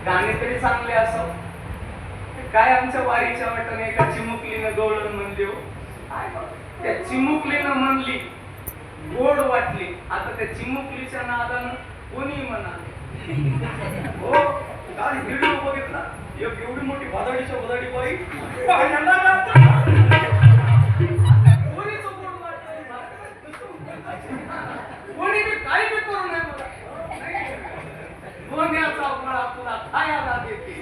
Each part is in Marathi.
गाणे तरी चांगले असो. काय आमच्या वारीच्या वाटेने एका चिमुकलीनं गवळण म्हणली हो. त्या चिमुकलीनं म्हणली, गोड वाटली. आता त्या चिमुकलीच्या नादानं कोणी म्हणाले हो. काल व्हिडिओ बघितला, एक एवढी मोठी वादळीच्या वादळी बाई पाण्याला लागली. कोणीच गोड वाटलं, कोणी बी काही बी करू नये मला. गोंड्याचा फळा तुला खायला देते,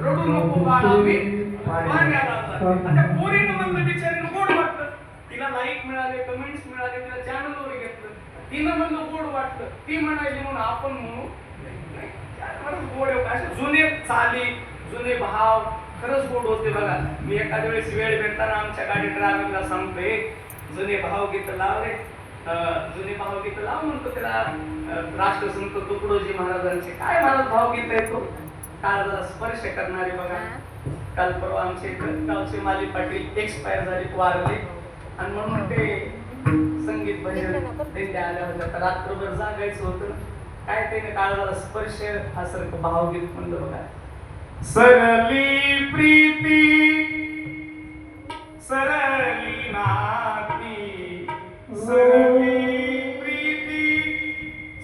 रडू नको बाळा मी पाण्याला जाते. आता पोरीनं म्हणलं बिचारीनं गोड वाटलं, तिला लाईक मिळाले, कमेंट्स मिळाले, तिला चॅनलवर घेतलं. तिनं म्हणलं गोड वाटलं, ती म्हणाली म्हणून आपण म्हणू गोड. असे जुने चाली, जुने भाव खरंच गोड होते बघा. मी एखाद्या वेळेस वेळ भेटताना आमच्या गाडी ड्रायव्हरला सांगतोय, जुने भावगीत लाव रे, जुने भावगीत लाव म्हणतो त्याला. राष्ट्रसंत तुकडोजी महाराजांचे काय महाराज भावगीत आहे तो, काळाला स्पर्श करणारे बघा. काल परवा आमचे गावचे माली पाटील एक्सपायर झाले, वारले. आणि म्हणून ते संगीत भजन त्यांच्या आल्या होत्या, तर रात्रभर जागायचं होतं. काय त्याने काळाला स्पर्श असं भावगीत म्हणलं बघा. सरली प्रीती सरली नाती, सरली प्रीती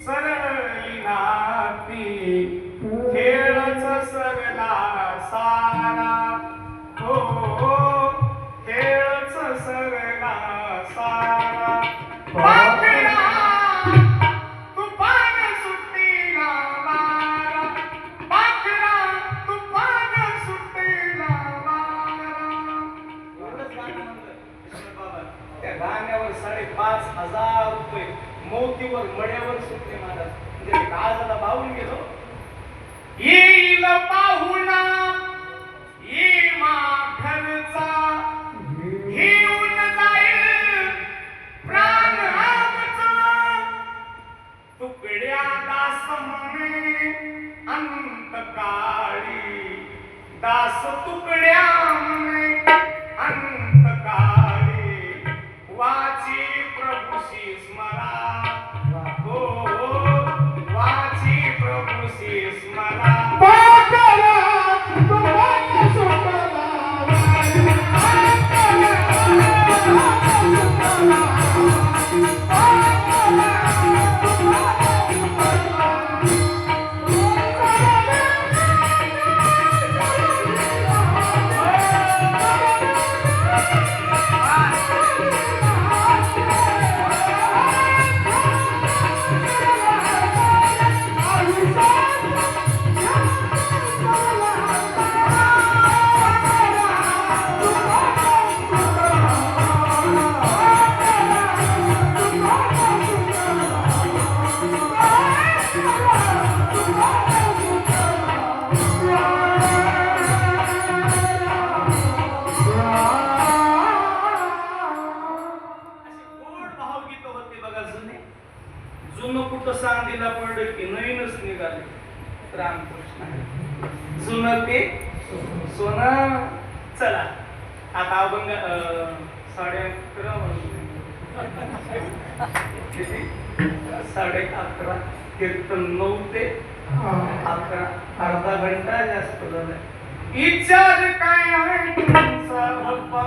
सरली नाती, खेळच सरला सारा हो, खेळच सरला सारा. पाखरा तुफान सुट्टीला वारा, पाखरा तुफान सुट्टीला वारा. एवढंच गाणं म्हणलं बाबा. त्या गाण्यावर 5,500 रुपये मोतीवर मड्यावर सुटले महाराज. म्हणजे काळजाला भावून गेलो. येईल पाहुणा ये माघरचा, घेऊन जाईल प्राण आमचा, तुकड्या दास म्हणे अंतकाळी, दास तुकड्या म्हणे अंतकाळी, वाची प्रभूशी स्मरा हो, वाची प्रभूशी स्मरा. जुनं कुठं सांगलीला पडलं की नवीनच निघाले रामकृष्ण. जुनं ते सोनं. चला आता अभंग 11:30 किती 11:30 कीर्तन 9 ते 11, अर्धा घंटा जास्त झाला. विचार काय आहे तुमचा बाप्पा,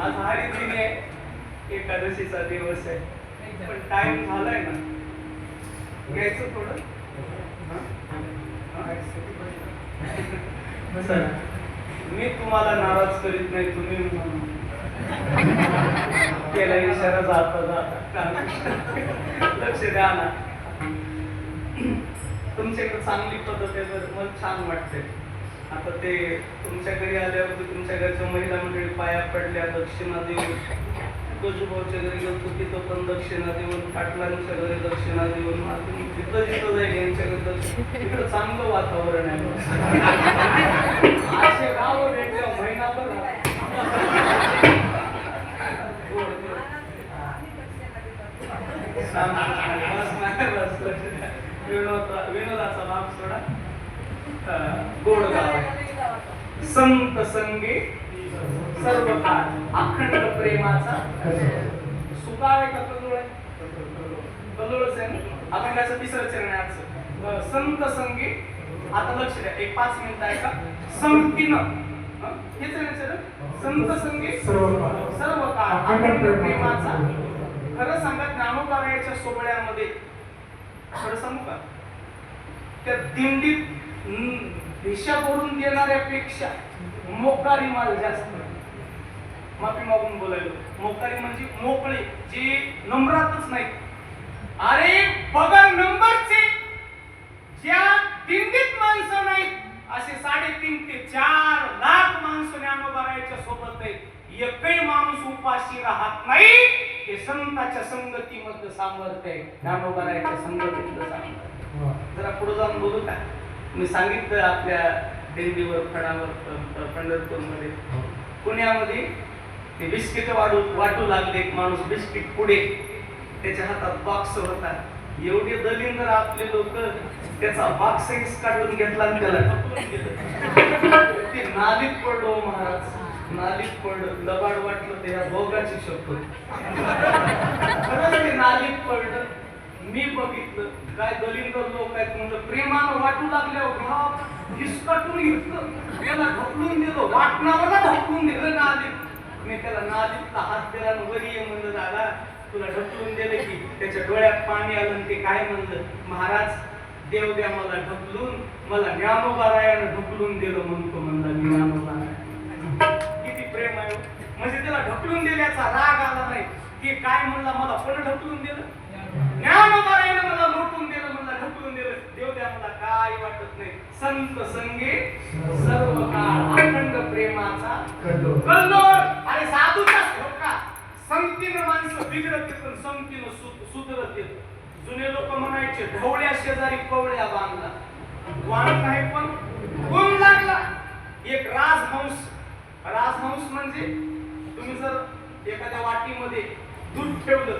आज हरिदिन आहे, एकादशीचा दिवस आहे. पण टाइम झालाय ना, घ्यायचं थोडं. मी तुम्हाला नाराज करीत नाही, तुम्ही केला इशारा जाता जाता लक्ष द्या ना. तुमच्याकडे चांगली पद्धत आहे, मला छान वाटते. आता ते तुमच्या घरी आल्यावरती तुमच्या घरच्या महिला मंडळी पाया पडल्या, दक्षिणा देऊन. गजूभाऊच्या घरी गेलो तिथं पण दक्षिणा देऊन, पाटलांच्या घरी दक्षिणा देऊन. तिथं जिथं जाईल यांच्या घरी तिथं चांगलं वातावरण आहे. असे गाव भेटल्या महिनाभर विनोदाचा भाग सोडा. गोड गाव आहे. संत संगे सर्व काळ अखंड प्रेमाचा सुकाळ आहे का कल्लोळ आहे? कल्लोळच आहे ना. अखंडाचं तिसरं चरण आहे आजचं. संत संगे, आता लक्ष द्या, एक 5 मिनिट आहे का. संगतीनं हेच आहे ना चरण. संत संगे सर्व काळ अखंड प्रेमाचा. खरं सांगा, ज्ञानोबारायाच्या सोहळ्यामध्ये खरं सांगू का, त्या दिंडीत दिशा भरून देणाऱ्यापेक्षा मोकारी माल जास्त. माफी मागून बोलायलो. मोकारी म्हणजे मोकळे, जे नंबरातच नाही. अरे बघा, नंबरचे ज्या दिंडीत माणसं नाहीत असे 3.5 ते 4 लाख माणसं ज्ञानोबारायाच्या सोबत आहेत. एकही माणूस उपाशी राहत नाही. हे संताच्या संगतीमध्ये सामर्थ्य आहे. ज्ञानोबारायाच्या संगतीतलं सामर्थ्य. जरा पुढे जाऊन बोलू का. मी सांगितलं आपल्या दिंडीवर, फडावर, पंढरपूरमध्ये, पुण्यामध्ये ते बिस्किट वाटू लागले. एक माणूस बिस्किट पुढे, त्याच्या हातात बॉक्स होता. एवढे दलिंदर आपले लोक, त्याचा बॉक्स काढून घेतला आणि त्याला ढकलून गेलं. ते नालीत पडलो महाराज, नालीत पडलं. लबाड वाटलं त्या भोगाची शपथ. खरंच ते नालीत पडलं. मी बघितलं काय दलिंदर लोक आहेत. म्हणलं प्रेमानं वाटू लागल्यावर हिसकाटून घेतलं, त्याला ढकलून दिलं. वाटणाऱ्याला ढकलून दिलं नालीत. मी त्याला नालीतला हात दिला, वरी ये म्हणलं, दादा तुला ढकलून दिलं की. त्याच्या डोळ्यात पाणी आलं. ते काय म्हणलं, महाराज देव द्या मला ढकलून, मला ज्ञानोबारायानं ढकलून दिलं म्हणतो. म्हणला ज्ञानोबाराया. किती प्रेम आहे. म्हणजे त्याला ढकलून दिल्याचा राग आला नाही. की काय म्हणला, मला पण ढकलून दिलं. ज्ञानोबारायानं मला लोटून दिलं, मला ढकलून दिलं. देव द्या मला काय वाटत नाही. संत संगे सर्व काळ अखंड प्रेमाचा कल्लोळ. अरे साधूचाच धोका. संगतीनं माणसं बिघडत येत, संगतीनं सुधरत येत. जुने लोक म्हणायचे, ढवळ्या शेजारी कवळ्या बांधला. वाण नाही पण गुण लागला. एक राजहंस. राजहंस म्हणजे तुम्ही जर एखाद्या वाटीमध्ये दूध ठेवलं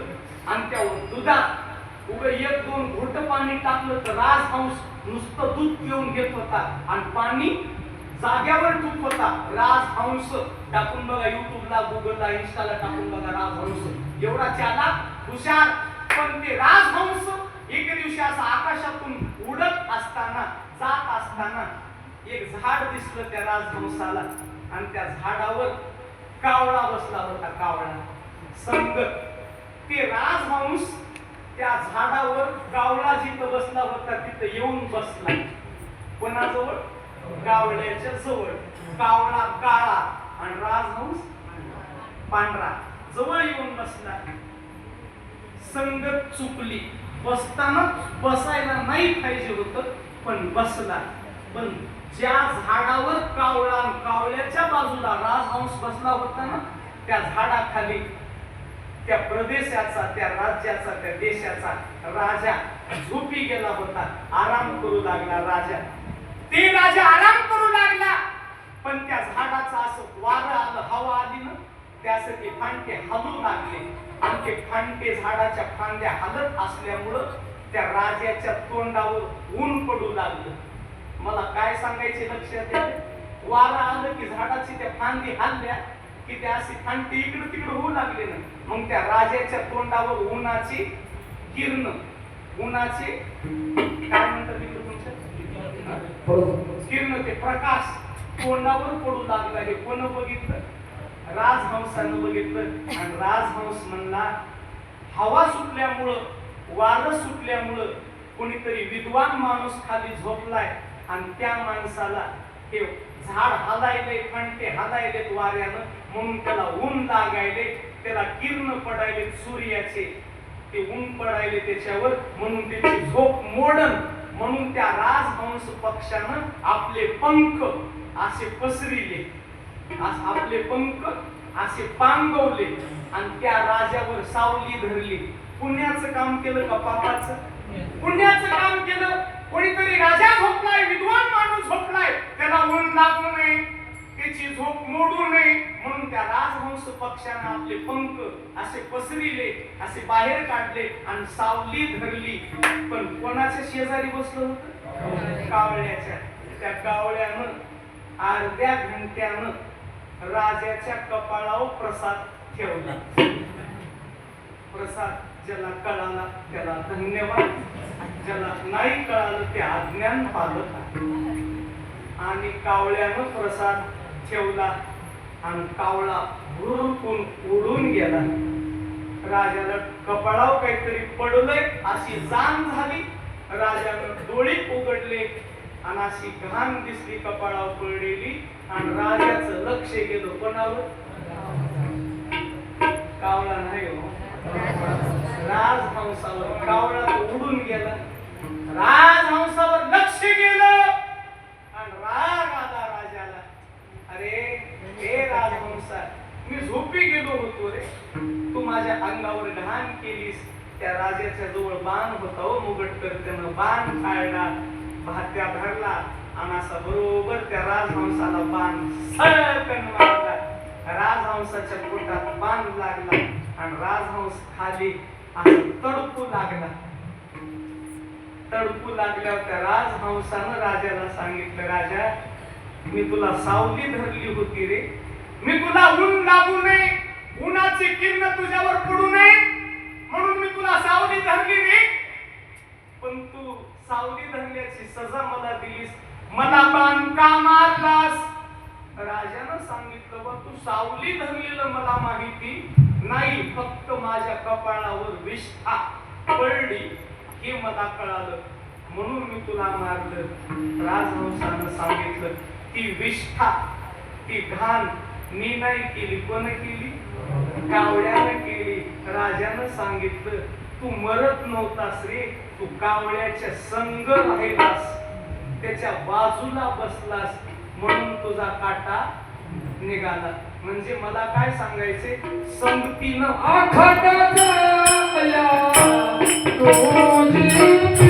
आणि त्या दुधात उभे 1-2 घोट पाणी टाकलं तर राजहंस नुसतं दूध पिऊन घेत होता आणि पाणी जाग्यावर ठेवत होता. राजहंस टाकून बघा, युट्यूबला, गुगलला, इंस्टाला टाकून बघा. राजहंस एवढा चालाक, हुशार. पण ते राजहंस एके दिवशी असं आकाशातून उडत असताना, जात असताना एक झाड दिसलं त्या राजहंसाला आणि त्या झाडावर कावळा बसला होता. कावळा संगत. ते राजहंस त्या झाडावर कावळा जिथं बसला होता तिथं येऊन बसला. कोणाजवळ? कावळ्याच्या जवळ. कावळा काळा आणि राजहंस पांढरा. जवळ येऊन बसला. संगत चुकली. बसताना बसायला नाही पाहिजे होतं, पण बसला. पण ज्या झाडावर कावळा, कावळ्याच्या बाजूला राजहंस बसला होता ना, त्या झाडाखाली त्या प्रदेशाचा, त्या राज्याचा, त्या देशाचा राजा झोपी गेला होता. आराम करू लागला राजा. ते राजा आराम करू लागला. पण त्या झाडाचं असं वारं आलं, हवा आली ना, त्यासाठी फांटे हलू लागले. आणि ते फांटे, झाडाच्या फांद्या हलत असल्यामुळं त्या राजाच्या तोंडावर ऊन पडू लागलं. मला काय सांगायचे लक्षात येते, वारं आलं की झाडाची त्या फांदी हलल्या की त्या अशी फांटी इकडं तिकडं होऊ लागले ना. मग त्या राजाच्या तोंडावर उन्हाची किरण, उन्हाचे काय म्हणतात तुमच्या किरण, ते प्रकाश तोंडावर पडू लागला. हे कोण बघितलं? राजहंसानं बघितलं. आणि राजहंस म्हणला, हवा सुटल्यामुळं, वारं सुटल्यामुळं कोणीतरी विद्वान माणूस खाली झोपलाय आणि त्या माणसाला हे झाड हलायले, फांटे हलायलेत वाऱ्यानं, म्हणून त्याला ऊन लागायले, त्याला किरण पडायले सूर्याचे, ते ऊन पडायले त्याच्यावर, म्हणून त्याची झोप मोडन. म्हणून त्या राजहंस पक्षानं आपले पंख असे पसरिले, आपले पंख असे पांगवले आणि त्या राजावर सावली धरली. पुण्याचं काम केलं का पापाचं? पुण्याचं काम केलं. कोणीतरी राजा झोपलाय, विद्वान माणूस झोपलाय, त्याला ऊन लागू नये, त्याची झोप मोडू नये म्हणून त्या राजहंस पक्षानं आपले पंख असे पसरिले, असे बाहेर काढले आणि सावली धरली. पण कोणाच्या शेजारी बसलं होतं? कावळ्याच्या. त्या कावळ्यानं अर्ध्या घंट्यानं राजाच्या कपाळावर प्रसाद ठेवला. प्रसाद ज्याला कळाला त्याला धन्यवाद, ज्याला नाही कळालं ते अज्ञान पालक. आणि कावळ्यानं प्रसाद ठेवला आणि कावळा भुरकून उडून गेला. राजाला कपाळावर काहीतरी पडलंय अशी जाण झाली. राजानं डोळे उघडले आणि अशी घाण दिसली कपाळावर पडलेली आणि राजाचं लक्ष गेलं कोणावर? कावळा नाही हो, राजहंसावर. कावळा तो उडून गेला, राजहंसावर लक्ष गेलं आणि राग आला राजाला. अरे हे राजहंसा, मी झोपी गेलो होतो रे, तू माझ्या अंगावर घाण केलीस. त्या राजाच्या जवळ बाण होता हो मुगटकर, त्यानं बाण काढला, भात्या धरला आणि असा बरोबर त्या राजहंसाला बाण सळकन मारला. राजहंसाच्या पोटात बाण लागला आणि राजहंस खाली असं तडपू लागला. तडपू लागल्यावर त्या राजहंसानं राजाला सांगितलं, राजा मी तुला सावली धरली होती रे, मी तुला ऊन लागू नये, उन्हाची किरण तुझ्यावर पडू नये म्हणून मी तुला सावली धरली रे, पण तू सावली धरल्याची सजा मला दिलीस, मला बाण का मारलास? राजानं सांगितलं, बघ तू सावली धरलेलं मला माहिती नाही, फक्त माझ्या कपाळावर विष्ठा पडली हे मला कळालं म्हणून मी तुला मारलं. राजहंसानं सांगितलं, ती विष्ठा, ती घाण मी नाही केली, कोण केली? कावळ्यानं केली. राजानं सांगितलं, तू मरत नव्हतास रे, तू कावळ्याच्या संग राहिलास, त्याच्या बाजूला बसलास म्हणून तुझा काटा निघाला. म्हणजे मला काय सांगायचे, संगतीनं आखाडा झाला तुझी